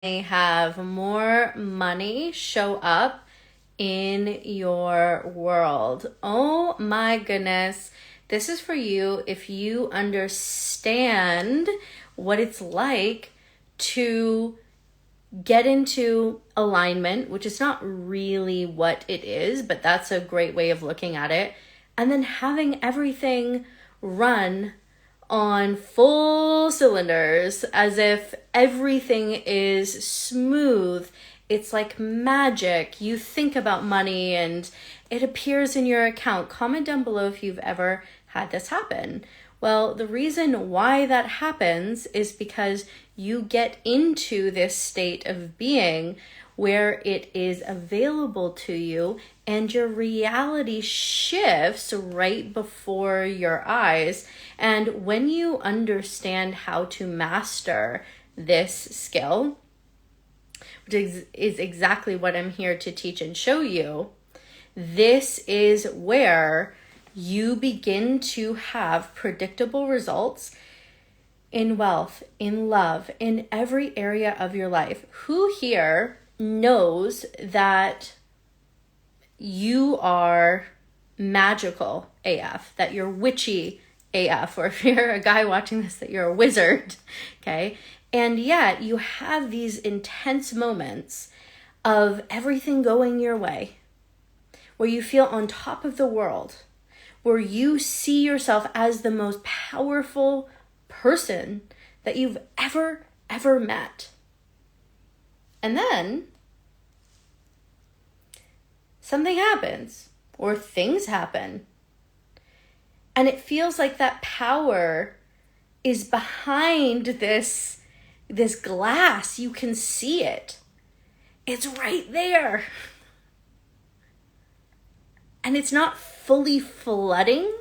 have more money show up in your world. Oh my goodness. This is for you if you understand what it's like to get into alignment, which is not really what it is, but that's a great way of looking at it. And then having everything run on full cylinders as if everything is smooth. It's like magic. You think about money and it appears in your account. Comment down below if you've ever had this happen. Well, the reason why that happens is because you get into this state of being where it is available to you and your reality shifts right before your eyes. And when you understand how to master this skill, which is exactly what I'm here to teach and show you, this is where you begin to have predictable results in wealth, in love, in every area of your life. Who here knows that you are magical AF, that you're witchy AF, or if you're a guy watching this, that you're a wizard, okay? And yet you have these intense moments of everything going your way, where you feel on top of the world, where you see yourself as the most powerful person that you've ever met. And then something happens, or things happen, and it feels like that power is behind this glass. You can see it. It's right there. And it's not fully flooding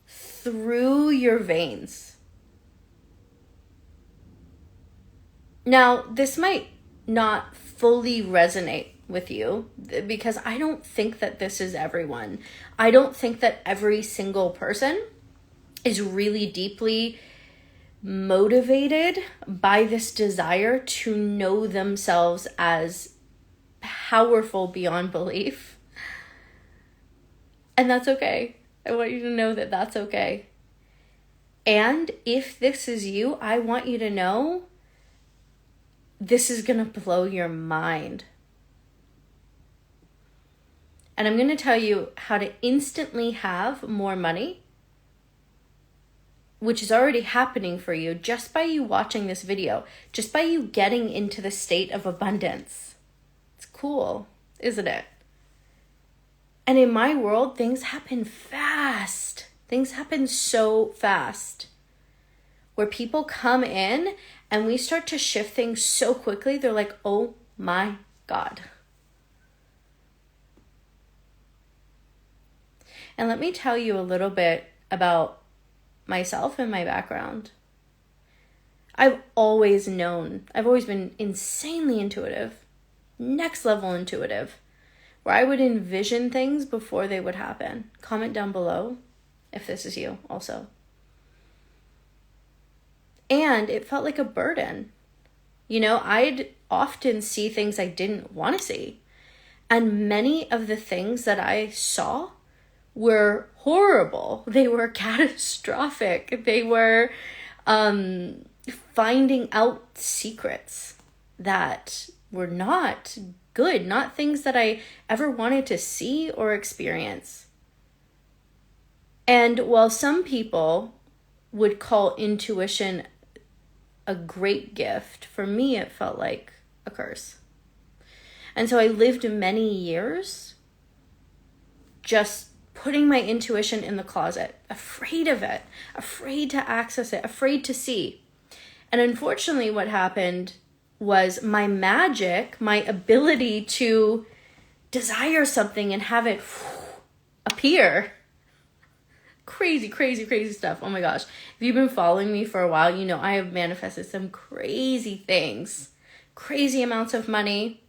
through your veins. Now, this might not fully resonate with you because I don't think that this is everyone. I don't think that every single person is really deeply motivated by this desire to know themselves as powerful beyond belief. And that's okay. I want you to know that that's okay. And if this is you, I want you to know this is going to blow your mind. And I'm going to tell you how to instantly have more money, which is already happening for you just by you watching this video, just by you getting into the state of abundance. It's cool, isn't it? And in my world, things happen fast. Things happen so fast. Where people come in and we start to shift things so quickly, they're like, oh my God. And let me tell you a little bit about myself and my background. I've always been insanely intuitive, next level intuitive, where I would envision things before they would happen. Comment down below if this is you also. And it felt like a burden. I'd often see things I didn't want to see. And many of the things that I saw were horrible. They were catastrophic. They were finding out secrets that were not good, not things that I ever wanted to see or experience. And while some people would call intuition a great gift, for me it felt like a curse. And so I lived many years just putting my intuition in the closet, afraid of it, afraid to access it, afraid to see. And unfortunately what happened was my magic, my ability to desire something and have it appear. Crazy stuff. Oh my gosh. If you've been following me for a while, you know I have manifested some crazy things. Crazy amounts of money.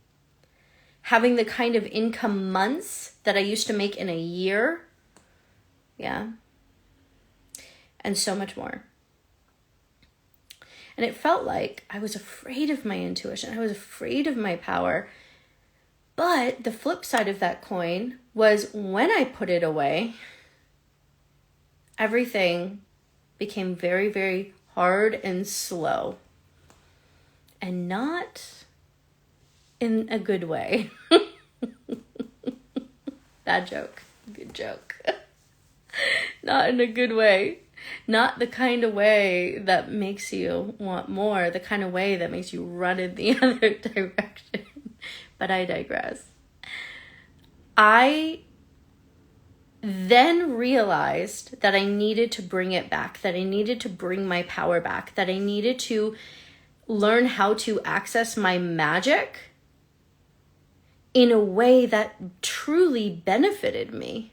Having the kind of income months that I used to make in a year. Yeah. And so much more. And it felt like I was afraid of my intuition. I was afraid of my power. But the flip side of that coin was when I put it away, everything became very, very hard and slow. And not in a good way. Bad joke. Good joke. Not in a good way. Not the kind of way that makes you want more. The kind of way that makes you run in the other direction. But I digress. I then realized that I needed to bring it back. That I needed to bring my power back. That I needed to learn how to access my magic in a way that truly benefited me.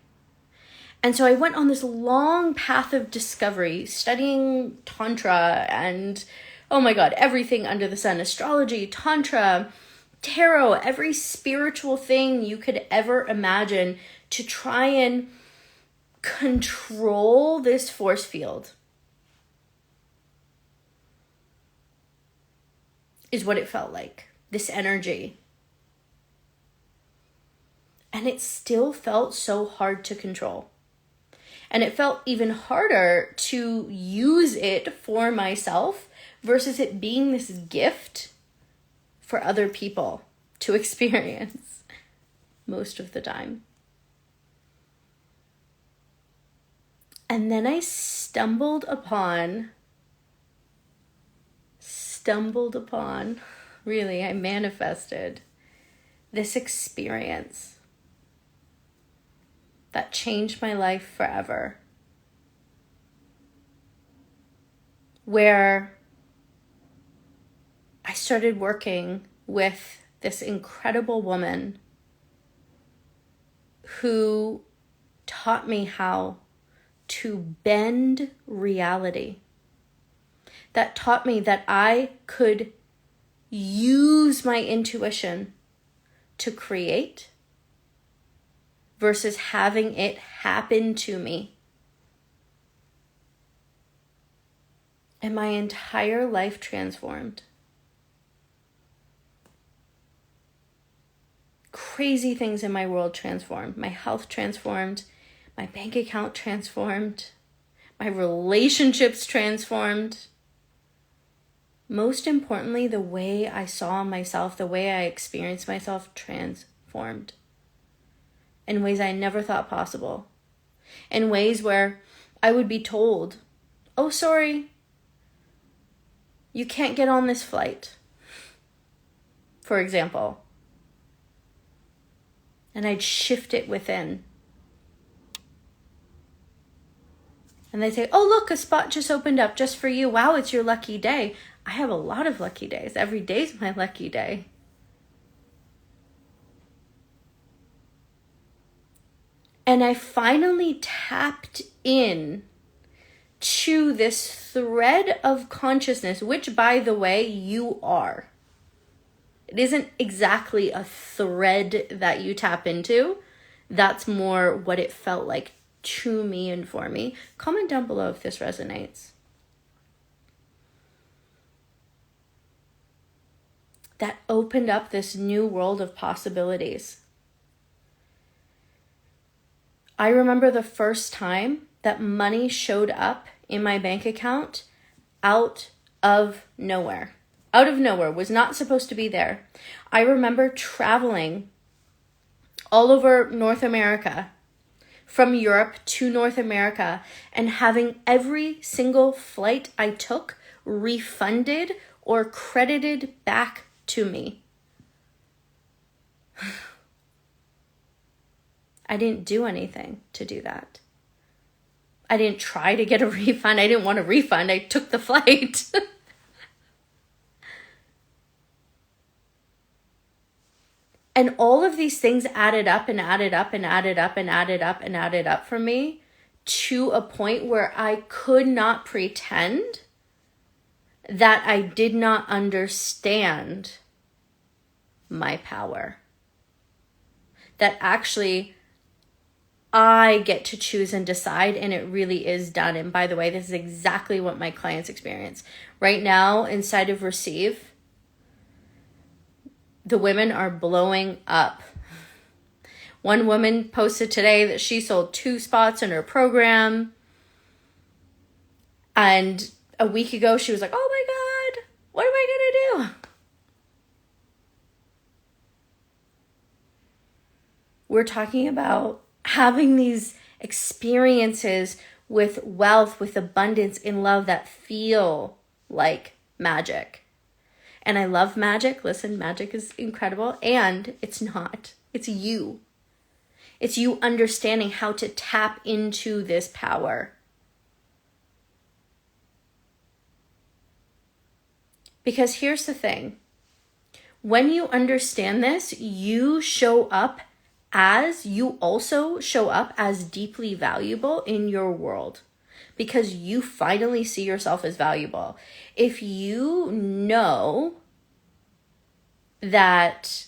And so I went on this long path of discovery, studying Tantra and, oh my God, everything under the sun, astrology, Tantra, tarot, every spiritual thing you could ever imagine to try and control this force field. Is what it felt like, this energy. And it still felt so hard to control. And it felt even harder to use it for myself versus it being this gift for other people to experience most of the time. And then I stumbled upon, really, I manifested this experience that changed my life forever. Where I started working with this incredible woman who taught me how to bend reality. That taught me that I could use my intuition to create versus having it happen to me. And my entire life transformed. Crazy things in my world transformed. My health transformed. My bank account transformed. My relationships transformed. Most importantly, the way I saw myself, the way I experienced myself transformed. In ways I never thought possible. In ways where I would be told, oh, sorry, you can't get on this flight, for example. And I'd shift it within. And they'd say, oh, look, a spot just opened up just for you. Wow, it's your lucky day. I have a lot of lucky days. Every day's my lucky day. And I finally tapped in to this thread of consciousness, which, by the way, you are. It isn't exactly a thread that you tap into. That's more what it felt like to me and for me. Comment down below if this resonates. That opened up this new world of possibilities. I remember the first time that money showed up in my bank account out of nowhere. Out of nowhere, was not supposed to be there. I remember traveling all over North America, from Europe to North America, and having every single flight I took refunded or credited back to me. I didn't do anything to do that. I didn't try to get a refund. I didn't want a refund. I took the flight. And all of these things added up and added up and added up and added up and added up for me to a point where I could not pretend that I did not understand my power. That actually I get to choose and decide, and it really is done. And by the way, this is exactly what my clients experience. Right now, inside of Receive, the women are blowing up. One woman posted today that she sold 2 spots in her program. And a week ago, she was like, oh my God, what am I going to do? We're talking about having these experiences with wealth, with abundance, in love that feel like magic. And I love magic. Listen, magic is incredible. And it's not. It's you. It's you understanding how to tap into this power. Because here's the thing. When you understand this, you also show up as deeply valuable in your world, because you finally see yourself as valuable. If you know that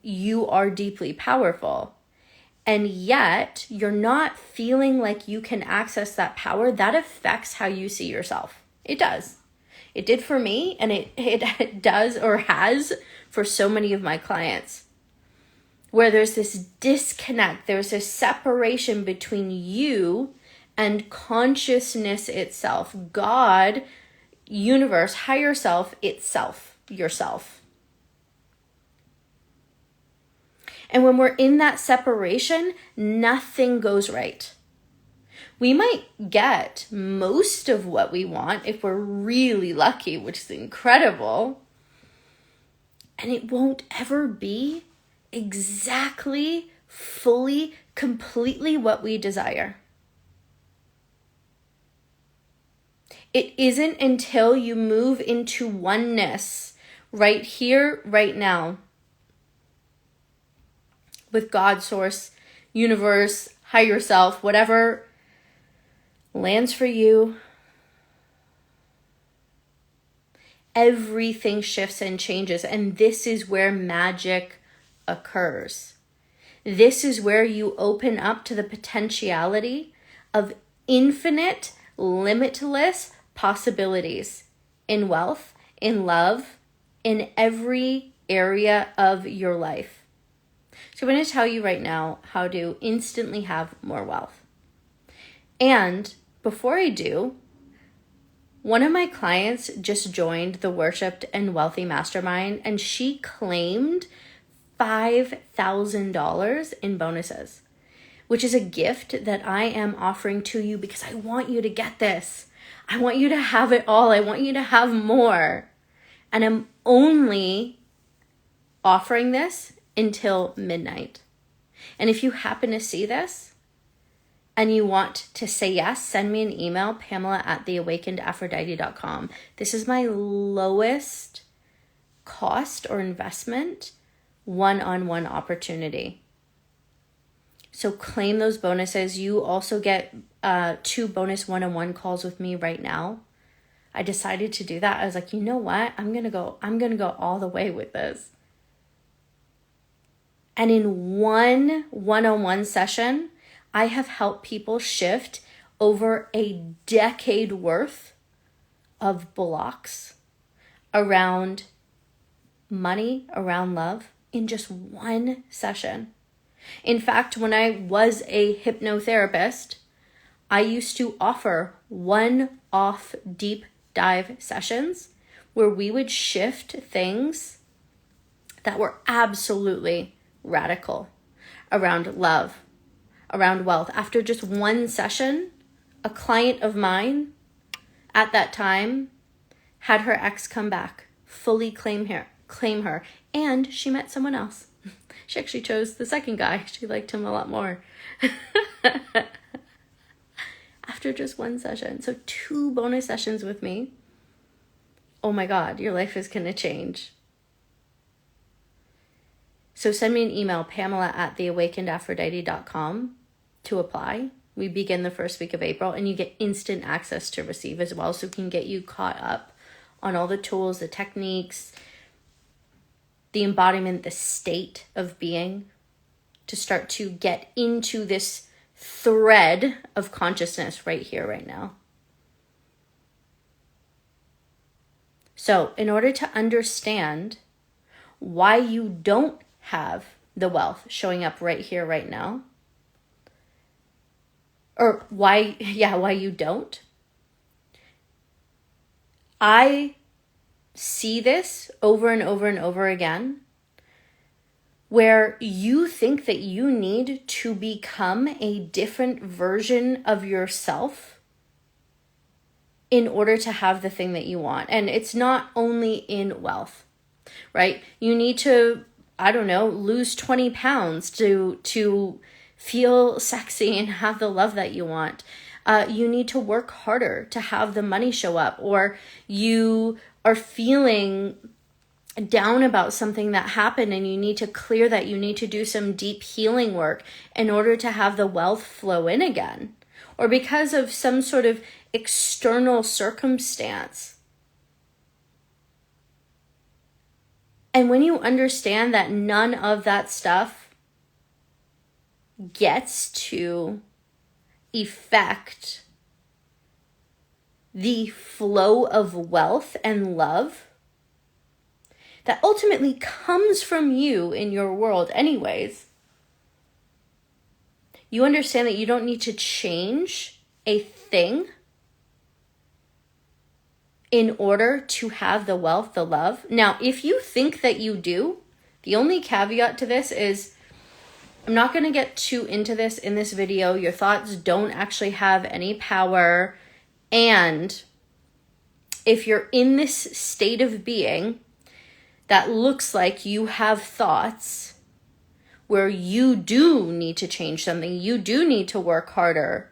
you are deeply powerful, and yet you're not feeling like you can access that power, that affects how you see yourself. It does. It did for me, and it does or has for so many of my clients, where there's this disconnect, there's this separation between you and consciousness itself, God, universe, higher self itself, yourself. And when we're in that separation, nothing goes right. We might get most of what we want if we're really lucky, which is incredible. And it won't ever be exactly, fully, completely what we desire. It isn't until you move into oneness right here, right now, with God, source, universe, higher self, whatever lands for you, everything shifts and changes. And this is where magic occurs. This is where you open up to the potentiality of infinite, limitless possibilities in wealth, in love, in every area of your life. So I'm going to tell you right now how to instantly have more wealth. And before I do, one of my clients just joined the Worshipped and Wealthy Mastermind, and she claimed $5,000 in bonuses, which is a gift that I am offering to you because I want you to get this. I want you to have it all. I want you to have more. And I'm only offering this until midnight. And if you happen to see this and you want to say yes, send me an email, Pamela@theawakenedaphrodite.com. This is my lowest cost or investment one-on-one opportunity. So claim those bonuses. You also get 2 bonus one-on-one calls with me right now. I decided to do that. I was like, you know what? I'm gonna go all the way with this. And in one one-on-one session, I have helped people shift over a decade worth of blocks around money, around love, in just one session. In fact, when I was a hypnotherapist, I used to offer one-off deep dive sessions where we would shift things that were absolutely radical around love, around wealth. After just one session, a client of mine at that time had her ex come back, fully claim her, and she met someone else. She actually chose the second guy. She liked him a lot more. After just one session. So 2 bonus sessions with me. Oh my God, your life is going to change. So send me an email, Pamela@theawakenedaphrodite.com to apply. We begin the first week of April, and you get instant access to Receive as well, so we can get you caught up on all the tools, the techniques, the embodiment, the state of being, to start to get into this thread of consciousness right here, right now. So in order to understand why you don't have the wealth showing up right here, right now, or why you don't, I see this over and over and over again, where you think that you need to become a different version of yourself in order to have the thing that you want. And it's not only in wealth, right? You need to, I don't know, lose 20 pounds to feel sexy and have the love that you want. You need to work harder to have the money show up, or you are feeling down about something that happened and you need to clear that. You need to do some deep healing work in order to have the wealth flow in again, or because of some sort of external circumstance. And when you understand that none of that stuff gets to affect the flow of wealth and love that ultimately comes from you in your world anyways, you understand that you don't need to change a thing in order to have the wealth, the love. Now, if you think that you do, the only caveat to this is, I'm not going to get too into this in this video. Your thoughts don't actually have any power. And if you're in this state of being that looks like you have thoughts where you do need to change something, you do need to work harder,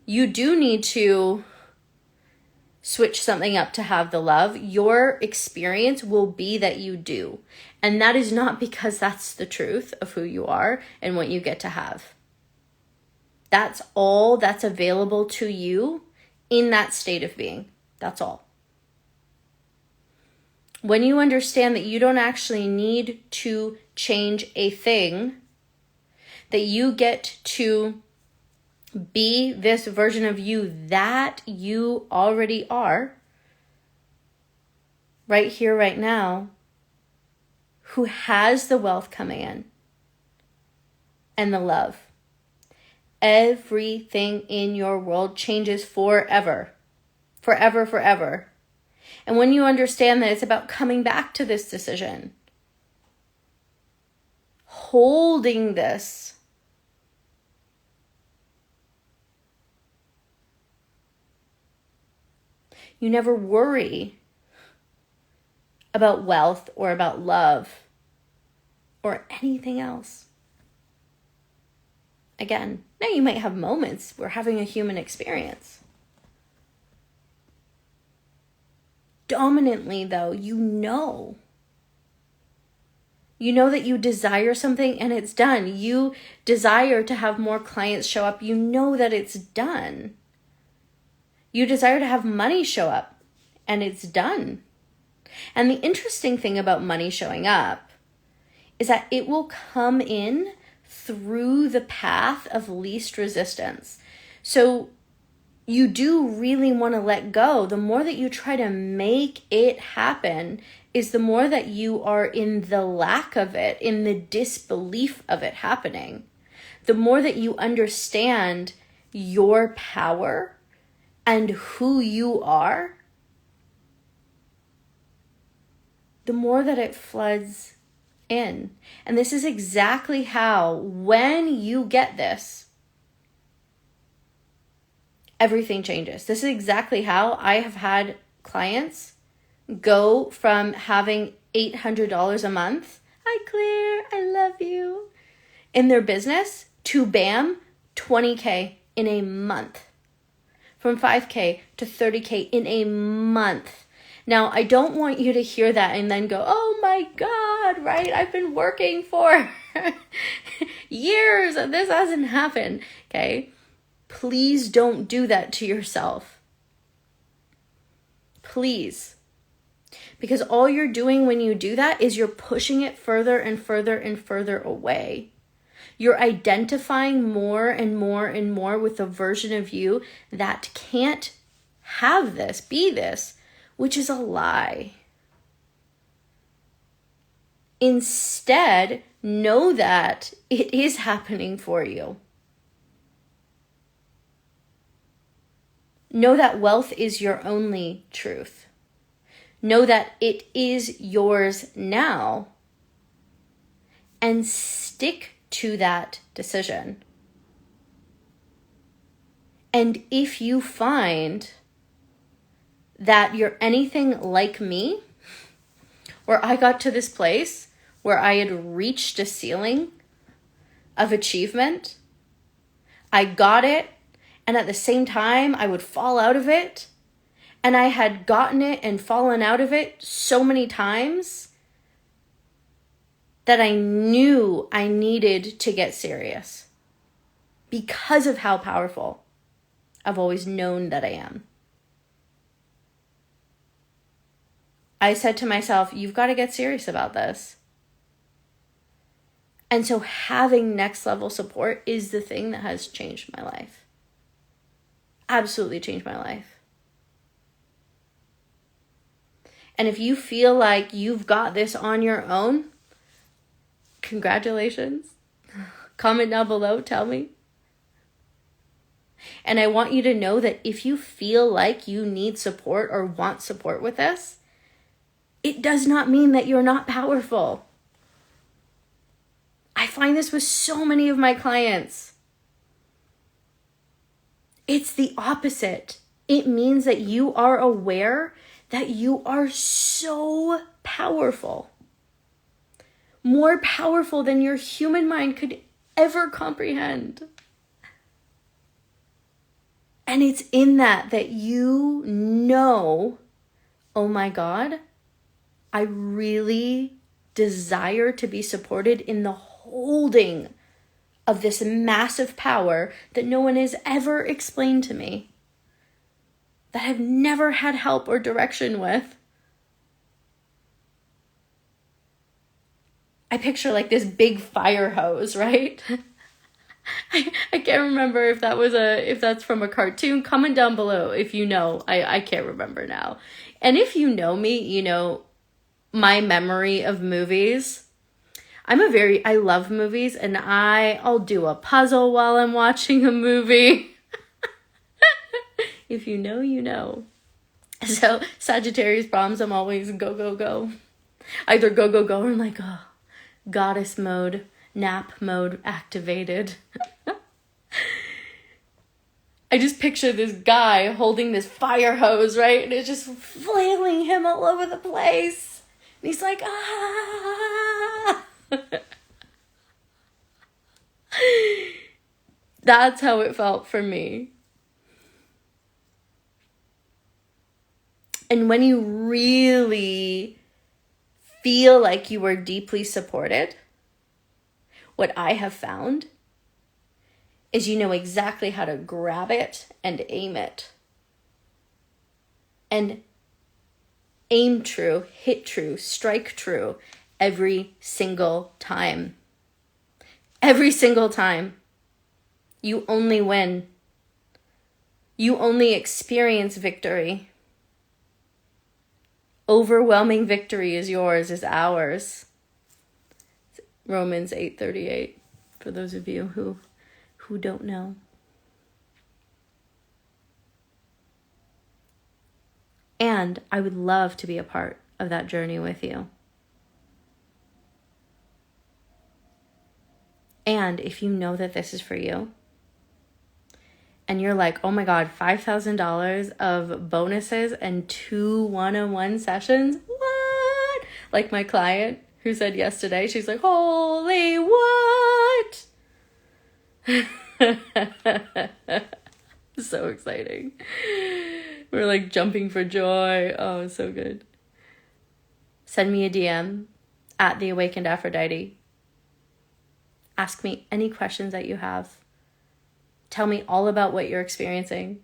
you do need to switch something up to have the love, your experience will be that you do. And that is not because that's the truth of who you are and what you get to have. That's all that's available to you in that state of being. That's all. When you understand that you don't actually need to change a thing, that you get to be this version of you that you already are, right here, right now, who has the wealth coming in and the love. Everything in your world changes forever. Forever, forever. And when you understand that it's about coming back to this decision, holding this, you never worry about wealth or about love or anything else. Again, now you might have moments where having a human experience. Dominantly, though, you know that you desire something and it's done. You desire to have more clients show up. You know that it's done. You desire to have money show up and it's done. And the interesting thing about money showing up is that it will come in through the path of least resistance. So you do really want to let go. The more that you try to make it happen is the more that you are in the lack of it, in the disbelief of it happening. The more that you understand your power and who you are, the more that it floods in. And this is exactly how, when you get this, everything changes. This is exactly how I have had clients go from having $800 a month, hi Claire, I love you, in their business to bam, 20K in a month. From 5K to 30K in a month. Now, I don't want you to hear that and then go, oh my God, right? I've been working for years and this hasn't happened, okay? Please don't do that to yourself. Please. Because all you're doing when you do that is you're pushing it further and further and further away. You're identifying more and more and more with a version of you that can't have this, be this, which is a lie. Instead, know that it is happening for you. Know that wealth is your only truth. Know that it is yours now. And stick to that decision. And if you find that you're anything like me, where I got to this place where I had reached a ceiling of achievement, I got it, and at the same time I would fall out of it, and I had gotten it and fallen out of it so many times that I knew I needed to get serious because of how powerful I've always known that I am. I said to myself, you've got to get serious about this. And so having next level support is the thing that has changed my life. Absolutely changed my life. And if you feel like you've got this on your own, congratulations. Comment down below, tell me. And I want you to know that if you feel like you need support or want support with this, it does not mean that you're not powerful. I find this with so many of my clients. It's the opposite. It means that you are aware that you are so powerful. More powerful than your human mind could ever comprehend. And it's in that you know, oh my God, I really desire to be supported in the holding of this massive power that no one has ever explained to me, that I've never had help or direction with. I picture like this big fire hose, right? I can't remember if that's from a cartoon. Comment down below if you know. I can't remember now. And if you know me, you know my memory of movies. I love movies, and I'll do a puzzle while I'm watching a movie. If you know, you know. So Sagittarius problems, I'm always go, go, go. Either go, go, go, or I'm like, oh, goddess mode, nap mode activated. I just picture this guy holding this fire hose, right? And it's just flailing him all over the place. And he's like, ah. That's how it felt for me. And when you really feel like you are deeply supported, what I have found is you know exactly how to grab it and aim it. And aim true, hit true, strike true every single time. Every single time. You only win. You only experience victory. Overwhelming victory is yours, is ours. Romans 8:38, for those of you who don't know. And I would love to be a part of that journey with you. And if you know that this is for you, and you're like, oh my God, $5,000 of bonuses and 2 one-on-one sessions? What? Like my client who said yesterday, she's like, holy what? So exciting. We're like jumping for joy. Oh, so good. Send me a DM at The Awakened Aphrodite. Ask me any questions that you have. Tell me all about what you're experiencing.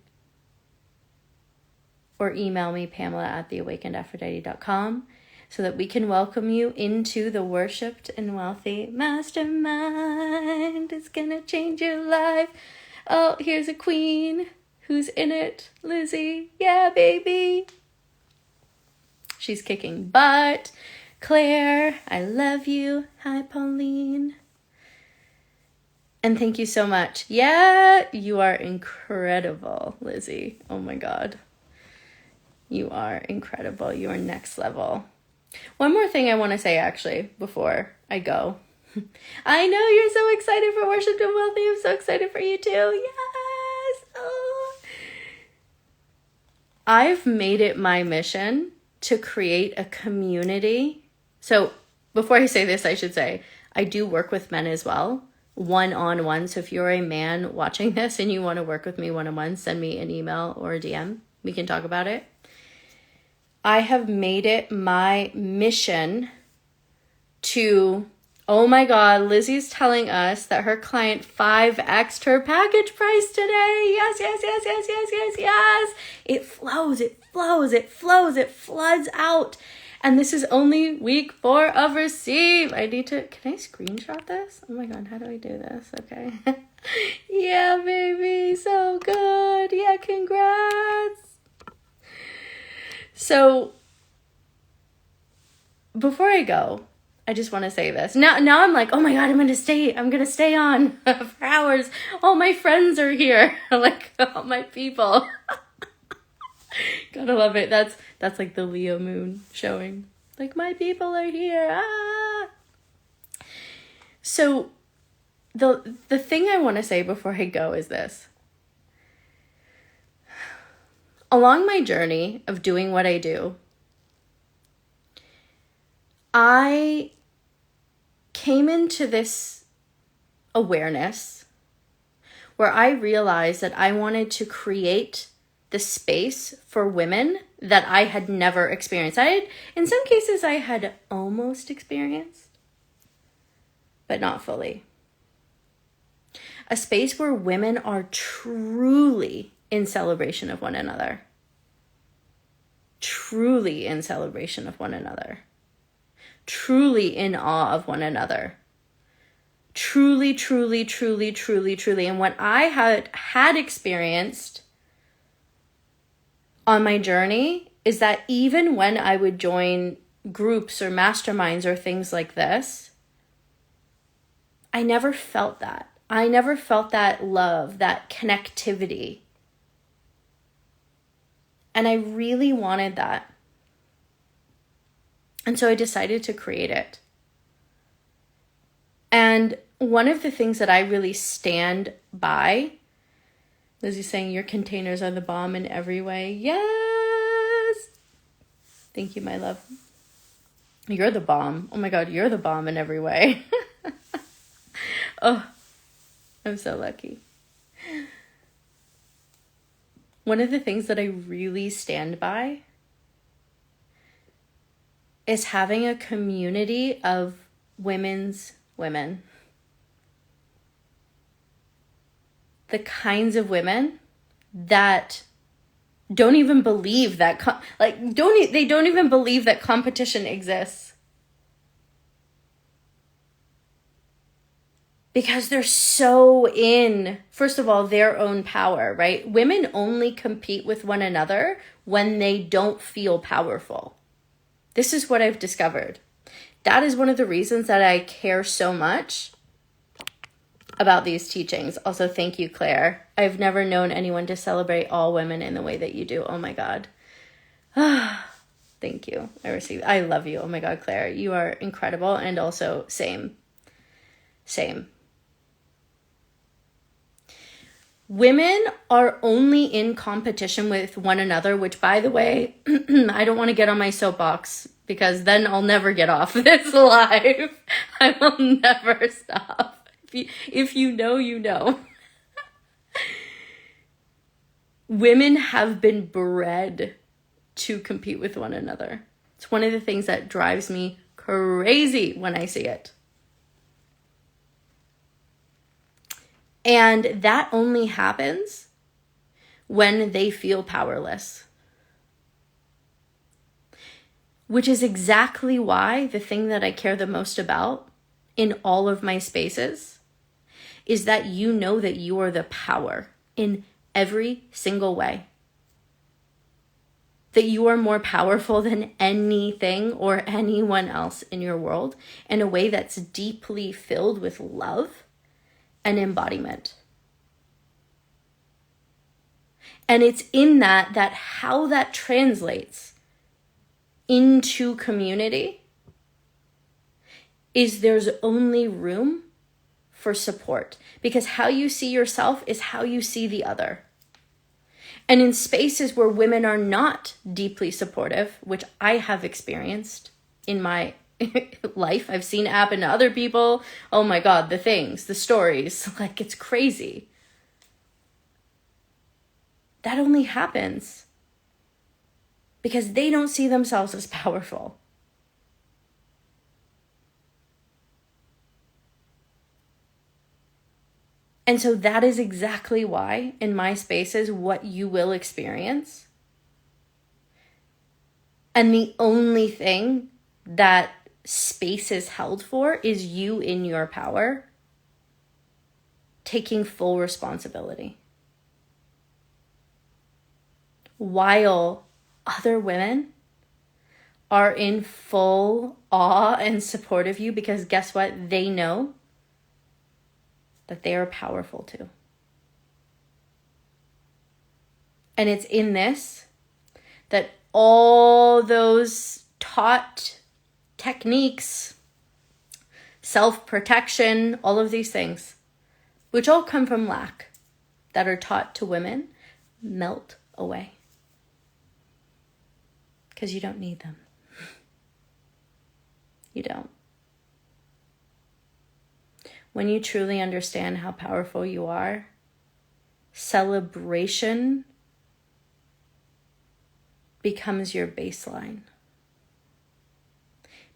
Or email me, Pamela at theawakenedaphrodite.com. so that we can welcome you into the Worshipped and Wealthy Mastermind. It's gonna change your life. Oh, here's a queen who's in it. Lizzie. Yeah, baby. She's kicking butt. Claire, I love you. Hi, Pauline. And thank you so much. Yeah, you are incredible, Lizzie. Oh my God. You are incredible. You are next level. One more thing I want to say, actually, before I go. I know you're so excited for Worship and Wealthy. I'm so excited for you too. Yes. Oh. I've made it my mission to create a community. So before I say this, I should say, I do work with men as well, one-on-one. So if you're a man watching this and you want to work with me one-on-one, send me an email or a DM. We can talk about it. I have made it my mission to, oh my God, Lizzie's telling us that her client 5x'd her package price today. Yes, yes, yes, yes, yes, yes, yes. It flows, it flows, it flows, it floods out. And this is only week 4 of Receive. Can I screenshot this? Oh my God, how do I do this? Okay. Yeah, baby, so good. Yeah, congrats. So before I go, I just want to say this. Now I'm like, oh my God, I'm going to stay on for hours. All my friends are here. Like, all my people. Gotta love it. That's like the Leo moon showing. Like, my people are here. Ah. So the thing I want to say before I go is this. Along my journey of doing what I do, I came into this awareness where I realized that I wanted to create the space for women that I had never experienced. In some cases, I had almost experienced, but not fully. A space where women are truly in celebration of one another. Truly in celebration of one another. Truly in awe of one another. Truly, truly, truly, truly, truly. And what I had experienced on my journey is that even when I would join groups or masterminds or things like this, I never felt that. I never felt that love, that connectivity. And I really wanted that. And so I decided to create it. And one of the things that I really stand by, Lizzie's saying your containers are the bomb in every way. Yes. Thank you, my love. You're the bomb. Oh my God, you're the bomb in every way. Oh, I'm so lucky. One of the things that I really stand by is having a community of women's women. The kinds of women that don't even believe that, they don't even believe that competition exists. Because they're so in, first of all, their own power, right? Women only compete with one another when they don't feel powerful. This is what I've discovered. That is one of the reasons that I care so much about these teachings. Also, thank you, Claire. I've never known anyone to celebrate all women in the way that you do. Oh my God. Thank you. I love you. Oh my God, Claire. You are incredible. And also, same. Women are only in competition with one another, which, by the way, I don't want to get on my soapbox because then I'll never get off this live. I will never stop. If you know, you know. Women have been bred to compete with one another. It's one of the things that drives me crazy when I see it. And that only happens when they feel powerless. which is exactly why the thing that I care the most about in all of my spaces is that you know that you are the power in every single way. That you are more powerful than anything or anyone else in your world in a way that's deeply filled with love and embodiment. And it's in that how that translates into community is there's only room for support, because how you see yourself is how you see the other. And in spaces where women are not deeply supportive, which I have experienced in my life, I've seen it happen to other people. Oh my God, the things, the stories, like it's crazy. That only happens because they don't see themselves as powerful. And so that is exactly why in my spaces, what you will experience. And the only thing that space is held for is you in your power, taking full responsibility. While other women are in full awe and support of you, because guess what? They know that they are powerful too. And it's in this that all those taught techniques, self-protection, all of these things, which all come from lack, that are taught to women, melt away. Because you don't need them. You don't. When you truly understand how powerful you are, celebration becomes your baseline.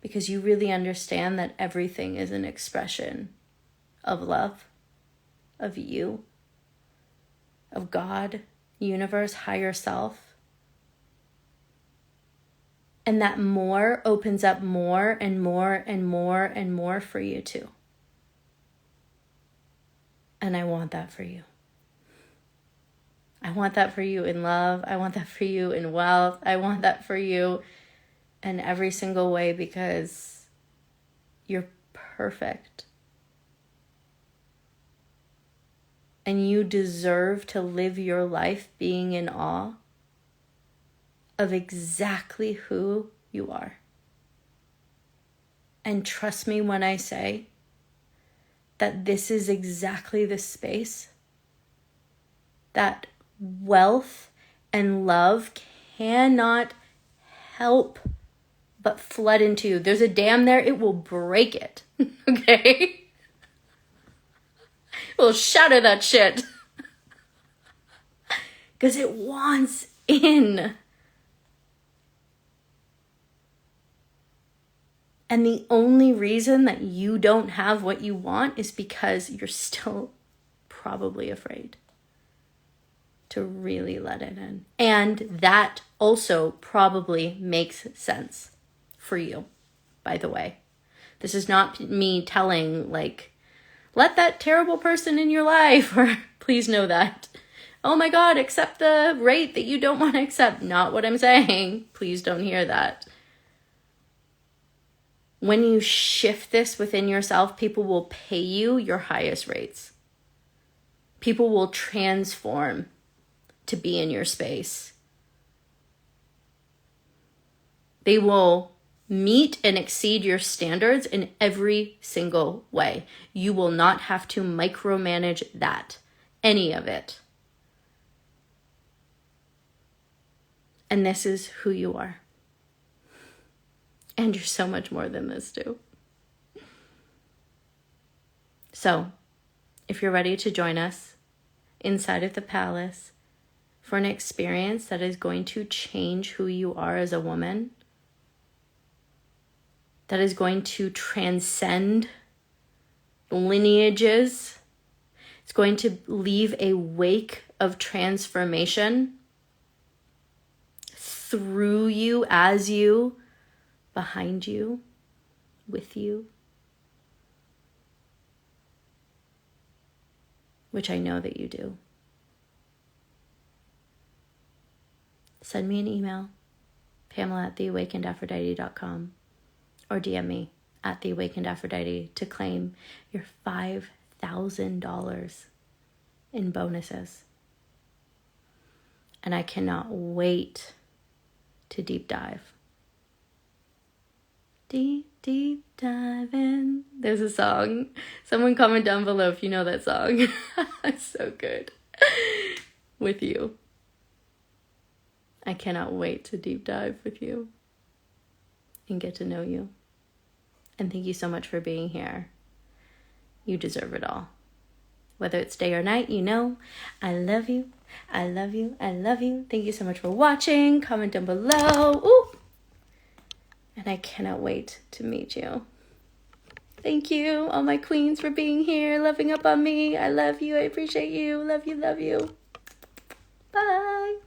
Because you really understand that everything is an expression of love, of you, of God, universe, higher self. And that more opens up more and more and more and more for you too. And I want that for you. I want that for you in love. I want that for you in wealth. I want that for you in every single way, because you're perfect. And you deserve to live your life being in awe of exactly who you are. And trust me when I say that this is exactly the space that wealth and love cannot help but flood into you. There's a dam there, it will break it. Okay? It will shatter that shit. Because it wants in. And the only reason that you don't have what you want is because you're still probably afraid to really let it in. And that also probably makes sense for you, by the way. This is not me telling, like, let that terrible person in your life, or please know that. Oh my God, accept the rate that you don't want to accept. Not what I'm saying. Please don't hear that. When you shift this within yourself, people will pay you your highest rates. People will transform to be in your space. They will meet and exceed your standards in every single way. You will not have to micromanage that, any of it. And this is who you are. And you're so much more than this too. So, if you're ready to join us inside of the palace for an experience that is going to change who you are as a woman, that is going to transcend lineages, it's going to leave a wake of transformation through you, as you, behind you, with you, which I know that you do. Send me an email, Pamela@theawakenedaphrodite.com, or DM me at theawakenedaphrodite to claim your $5,000 in bonuses. And I cannot wait to deep dive. Deep, deep dive in. There's a song. Someone comment down below if you know that song. It's so good. With you. I cannot wait to deep dive with you and get to know you. And thank you so much for being here. You deserve it all. Whether it's day or night, you know, I love you. I love you. I love you. Thank you so much for watching. Comment down below. Ooh. And I cannot wait to meet you. Thank you, all my queens, for being here, loving up on me. I love you. I appreciate you. Love you. Love you. Bye.